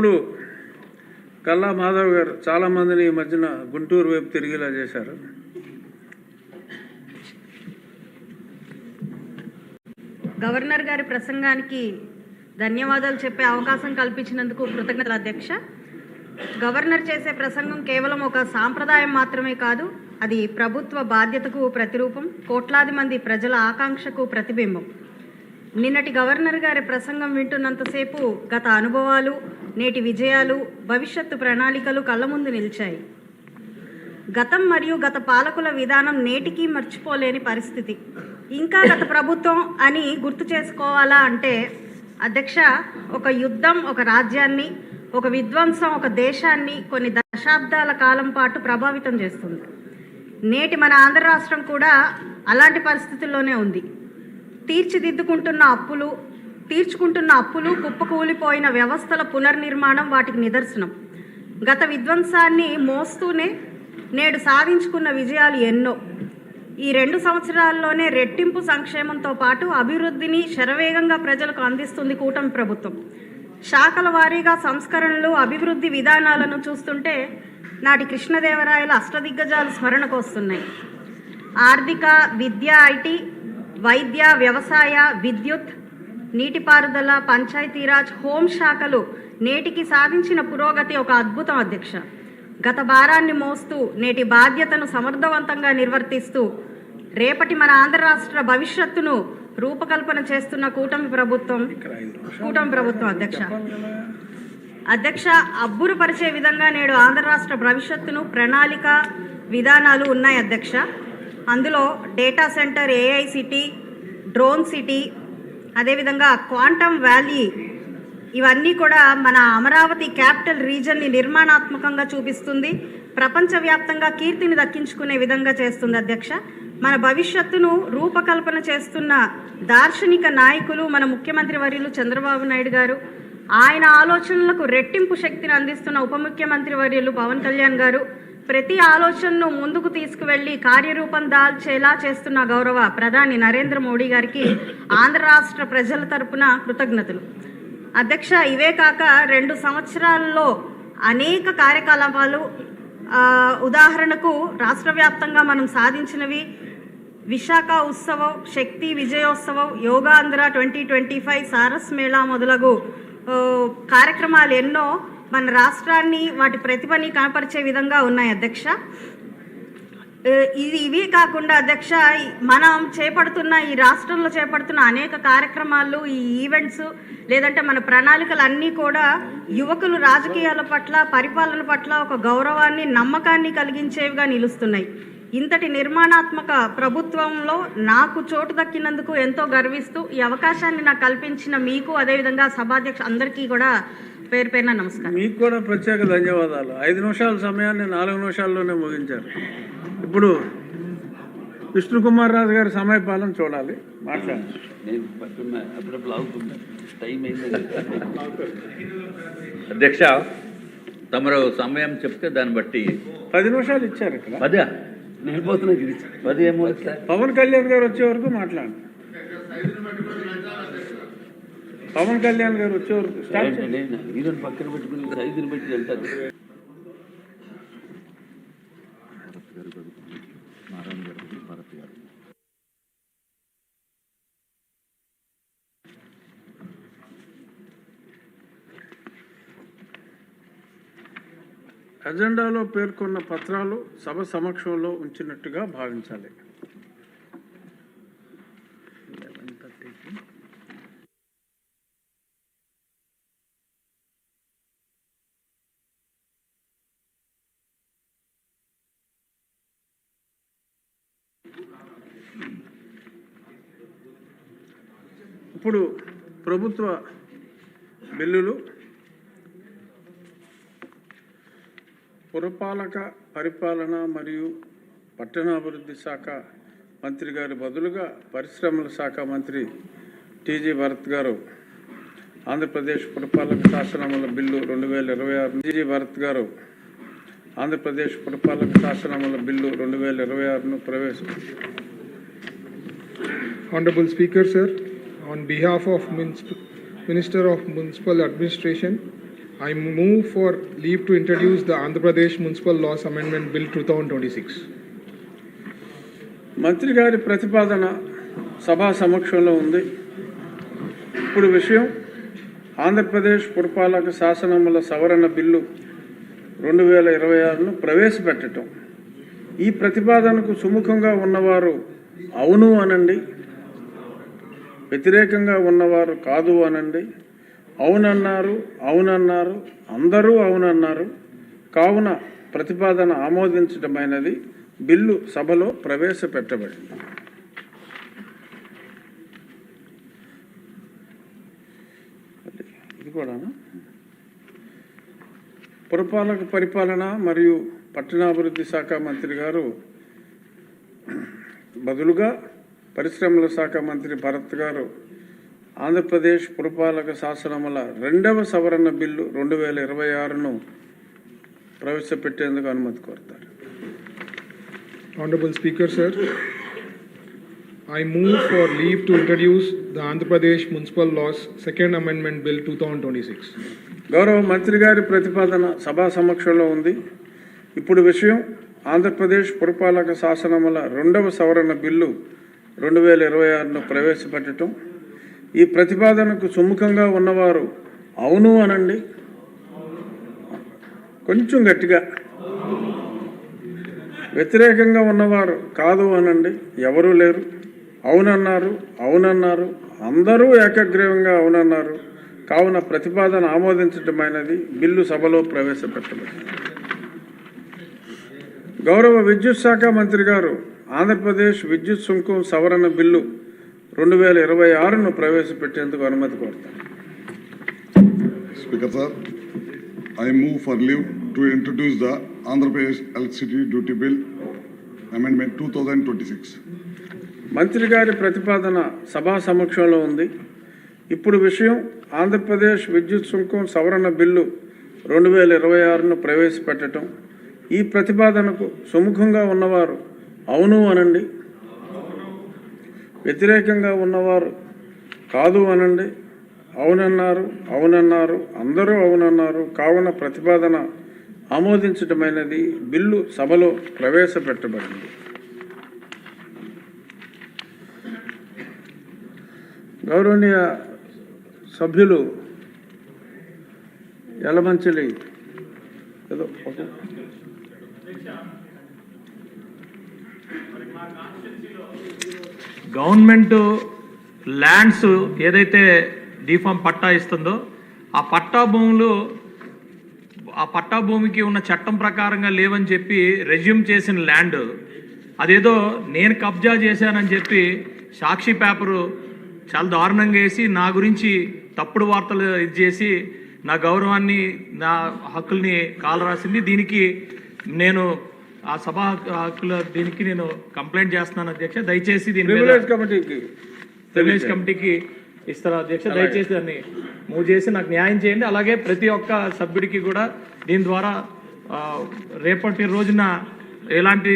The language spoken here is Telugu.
ఇప్పుడు కల్లా మాధవ్ గారు చాలామందిని ఈ మధ్యన గుంటూరు వైపు తిరిగేలా చేశారు. గవర్నర్ గారి ప్రసంగానికి ధన్యవాదాలు చెప్పే అవకాశం కల్పించినందుకు కృతజ్ఞతలు అధ్యక్ష. గవర్నర్ చేసే ప్రసంగం కేవలం ఒక సాంప్రదాయం మాత్రమే కాదు, అది ప్రభుత్వ బాధ్యతకు ప్రతిరూపం, కోట్లాది మంది ప్రజల ఆకాంక్షకు ప్రతిబింబం. నిన్నటి గవర్నర్ గారి ప్రసంగం వింటున్నంతసేపు గత అనుభవాలు, నేటి విజయాలు, భవిష్యత్తు ప్రణాళికలు కళ్ళ ముందు నిలిచాయి. గతం మరియు గత పాలకుల విధానం నేటికి మర్చిపోలేని పరిస్థితి. ఇంకా గత ప్రభుత్వం అని గుర్తు చేసుకోవాలా అంటే అధ్యక్ష, ఒక యుద్ధం ఒక రాజ్యాన్ని, ఒక విధ్వంసం ఒక దేశాన్ని కొన్ని దశాబ్దాల కాలం పాటు ప్రభావితం చేస్తుంది. నేటి మన ఆంధ్ర రాష్ట్రం కూడా అలాంటి పరిస్థితుల్లోనే ఉంది. తీర్చుకుంటున్న అప్పులు, కుప్పకూలిపోయిన వ్యవస్థల పునర్నిర్మాణం వాటికి నిదర్శనం. గత విధ్వంసాన్ని మోస్తూనే నేడు సాధించుకున్న విజయాలు ఎన్నో. ఈ 2 సంవత్సరాల్లోనే రెట్టింపు సంక్షేమంతో పాటు అభివృద్ధిని శరవేగంగా ప్రజలకు అందిస్తుంది కూటమి ప్రభుత్వం. శాఖల వారీగా సంస్కరణలు, అభివృద్ధి విధానాలను చూస్తుంటే నాటి కృష్ణదేవరాయల అష్టదిగ్గజాలు స్మరణకు వస్తున్నాయి. ఆర్థిక, విద్య, ఐటీ, వైద్య, వ్యవసాయ, విద్యుత్, నీటిపారుదల, పంచాయతీరాజ్, హోం శాఖలు నేటికి సాధించిన పురోగతి ఒక అద్భుతం అధ్యక్ష. గత భారాన్ని మోస్తూ నేటి బాధ్యతను సమర్థవంతంగా నిర్వర్తిస్తూ రేపటి మన ఆంధ్ర రాష్ట్ర భవిష్యత్తును రూపకల్పన చేస్తున్న కూటమి ప్రభుత్వం అధ్యక్ష అబ్బురుపరిచే విధంగా నేడు ఆంధ్ర రాష్ట్ర భవిష్యత్తును ప్రణాళిక విధానాలు ఉన్నాయి అధ్యక్ష. అందులో data centre, AI city, drone city, అదేవిధంగా క్వాంటమ్ వ్యాలీ, ఇవన్నీ కూడా మన అమరావతి క్యాపిటల్ రీజన్ని నిర్మాణాత్మకంగా చూపిస్తుంది. ప్రపంచవ్యాప్తంగా కీర్తిని దక్కించుకునే విధంగా చేస్తుంది అధ్యక్ష. మన భవిష్యత్తును రూపకల్పన చేస్తున్న దార్శనిక నాయకులు మన ముఖ్యమంత్రి వర్యులు చంద్రబాబు నాయుడు గారు, ఆయన ఆలోచనలకు రెట్టింపు శక్తిని అందిస్తున్న ఉప ముఖ్యమంత్రి వర్యులు పవన్ కళ్యాణ్ గారు, ప్రతి ఆలోచనను ముందుకు తీసుకువెళ్లి కార్యరూపం దాల్చేలా చేస్తున్న గౌరవ ప్రధాని నరేంద్ర మోడీ గారికి ఆంధ్ర రాష్ట్ర ప్రజల తరపున కృతజ్ఞతలు అధ్యక్ష. ఇవే కాక 2 సంవత్సరాల్లో అనేక కార్యకలాపాలు, ఉదాహరణకు రాష్ట్ర వ్యాప్తంగా మనం సాధించినవి విశాఖ ఉత్సవం, శక్తి విజయోత్సవం, యోగాంధ్ర 2025, సారస్ మేళా మొదలగు కార్యక్రమాలు ఎన్నో మన రాష్ట్రాన్ని, వాటి ప్రతిభని కనపరిచే విధంగా ఉన్నాయి అధ్యక్ష. ఇవి కాకుండా అధ్యక్ష, మనం చేపడుతున్న ఈ రాష్ట్రంలో చేపడుతున్న అనేక కార్యక్రమాలు, ఈ ఈవెంట్స్ లేదంటే మన ప్రణాళికలు అన్నీ కూడా యువకులు రాజకీయాల పట్ల, పరిపాలన పట్ల ఒక గౌరవాన్ని, నమ్మకాన్ని కలిగించేవిగా నిలుస్తున్నాయి. ఇంతటి నిర్మాణాత్మక ప్రభుత్వంలో నాకు చోటు దక్కినందుకు ఎంతో గర్విస్తూ ఈ అవకాశాన్ని నాకు కల్పించిన మీకు, అదేవిధంగా సభాధ్యక్ష అందరికీ కూడా పేరు పేరున నమస్కారం. మీకు కూడా ప్రత్యేక ధన్యవాదాలు. 5 నిమిషాల సమయాన్ని 4 నిమిషాల్లోనే ముగించారు. ఇప్పుడు విష్ణుకుమార్ రాజు గారి సమయపాలన చూడాలి, మాట్లాడాలి. అధ్యక్ష, తమరు సమయం చెప్తే దాన్ని బట్టి 10 నిమిషాలు ఇచ్చారు. ఇక్కడ 10 నిలిపోతున్నా 10 ఏమో. పవన్ కళ్యాణ్ గారు వచ్చే వరకు మాట్లాడండి. పవన్ కళ్యాణ్ గారు వచ్చే వరకు ఈరోజు పక్కన పెట్టుకుని 5 పెట్టి వెళ్తారు. అజెండాలో పేర్కొన్న పత్రాలు సభ సమక్షంలో ఉంచినట్టుగా భావించాలి. ఇప్పుడు ప్రభుత్వ బిల్లులు పురపాలక పరిపాలన మరియు పట్టణాభివృద్ధి శాఖ మంత్రి గారి బదులుగా పరిశ్రమల శాఖ మంత్రి టీజీ భరత్ గారు ఆంధ్రప్రదేశ్ పురపాలక శాసనముల బిల్లు 2026 టీజీ భరత్ గారు ఆంధ్రప్రదేశ్ పురపాలక శాసనముల బిల్లు 2026ను ప్రవేశపెట్టారు. Honorable Speaker, sir, on behalf of Minister of Municipal Administration, I move for leave to introduce the Andhra Pradesh Municipal Laws Amendment Bill 2026. మంత్రి గారి ప్రతిపాదన సభా సమక్షంలో ఉంది. ఇప్పుడు విషయం ఆంధ్రప్రదేశ్ పురపాలక శాసనముల సవరణ బిల్లు 2026ను ప్రవేశపెట్టడం. ఈ ప్రతిపాదనకు సుముఖంగా ఉన్నవారు అవును అనండి, వ్యతిరేకంగా ఉన్నవారు కాదు అనండి. అవునన్నారు, అవునన్నారు, అందరూ అవునన్నారు. కావున ప్రతిపాదన ఆమోదించడమైనది. బిల్లు సభలో ప్రవేశపెట్టబడింది. ఇది కూడానా? పురపాలక పరిపాలన మరియు పట్టణాభివృద్ధి శాఖ మంత్రి గారు బదులుగా పరిశ్రమల శాఖ మంత్రి భరత్ గారు ఆంధ్రప్రదేశ్ పురపాలక శాసనముల 2వ సవరణ బిల్లు 2026ను ప్రవేశపెట్టేందుకు అనుమతి కోరుతారు. Honorable Speaker, sir, I move for leave to introduce the Andhra Pradesh Municipal Laws Second Amendment Bill 2026. గౌరవ మంత్రి గారి ప్రతిపాదన సభా సమక్షంలో ఉంది. ఇప్పుడు విషయం ఆంధ్రప్రదేశ్ పురపాలక శాసనముల 2వ సవరణ బిల్లు 2026ను ప్రవేశపెట్టడం. ఈ ప్రతిపాదనకు సుముఖంగా ఉన్నవారు అవును అనండి, కొంచెం గట్టిగా. వ్యతిరేకంగా ఉన్నవారు కాదు అనండి, ఎవరూ లేరు. అవునన్నారు, అవునన్నారు, అందరూ ఏకగ్రీవంగా అవునన్నారు. కావున ప్రతిపాదన ఆమోదించడమైనది. బిల్లు సభలో ప్రవేశపెట్టబడింది. గౌరవ విద్యుత్ శాఖ మంత్రి గారు ఆంధ్రప్రదేశ్ విద్యుత్ సుంకం సవరణ బిల్లు 2026ను ప్రవేశపెట్టేందుకు అనుమతి కోరుతారు. Speaker sir, I move for leave to introduce the Andhra Pradesh Electricity Duty Bill Amendment 2026. మంత్రి గారి ప్రతిపాదన సభా సమక్షంలో ఉంది. ఇప్పుడు విషయం ఆంధ్రప్రదేశ్ విద్యుత్ సుంకం సవరణ బిల్లు 2026ను ప్రవేశపెట్టడం. ఈ ప్రతిపాదనకు సుముఖంగా ఉన్నవారు అవును అనండి, వ్యతిరేకంగా ఉన్నవారు కాదు అనండి. అవునన్నారు, అవునన్నారు, అందరూ అవునన్నారు. కావున ప్రతిపాదన ఆమోదించడమైనది. బిల్లు సభలో ప్రవేశపెట్టబడింది. గౌరవనీయ సభ్యులు యలమంచిలి ఏదో గవర్నమెంట్ ల్యాండ్స్ ఏదైతే డిఫామ్ పట్టా ఇస్తుందో ఆ పట్టా భూములు ఆ పట్టా భూమికి ఉన్న చట్టం ప్రకారంగా లేవని చెప్పి రెజ్యూమ్ చేసిన ల్యాండ్ అదేదో నేను కబ్జా చేశానని చెప్పి సాక్షి పేపరు చాలా దారుణంగా వేసి నా గురించి తప్పుడు వార్తలు ఇది చేసి నా గౌరవాన్ని నా హక్కుల్ని కాలరాసింది. దీనికి నేను ఆ సభా హక్కుల దీనికి నేను కంప్లైంట్ చేస్తున్నాను అధ్యక్ష. దయచేసి దీని ప్రివిలేజ్ కమిటీకి ఇస్తాను అధ్యక్ష. దయచేసి దాన్ని మూవ్ చేసి నాకు న్యాయం చేయండి. అలాగే ప్రతి ఒక్క సభ్యుడికి కూడా దీని ద్వారా రేపటి రోజున ఎలాంటి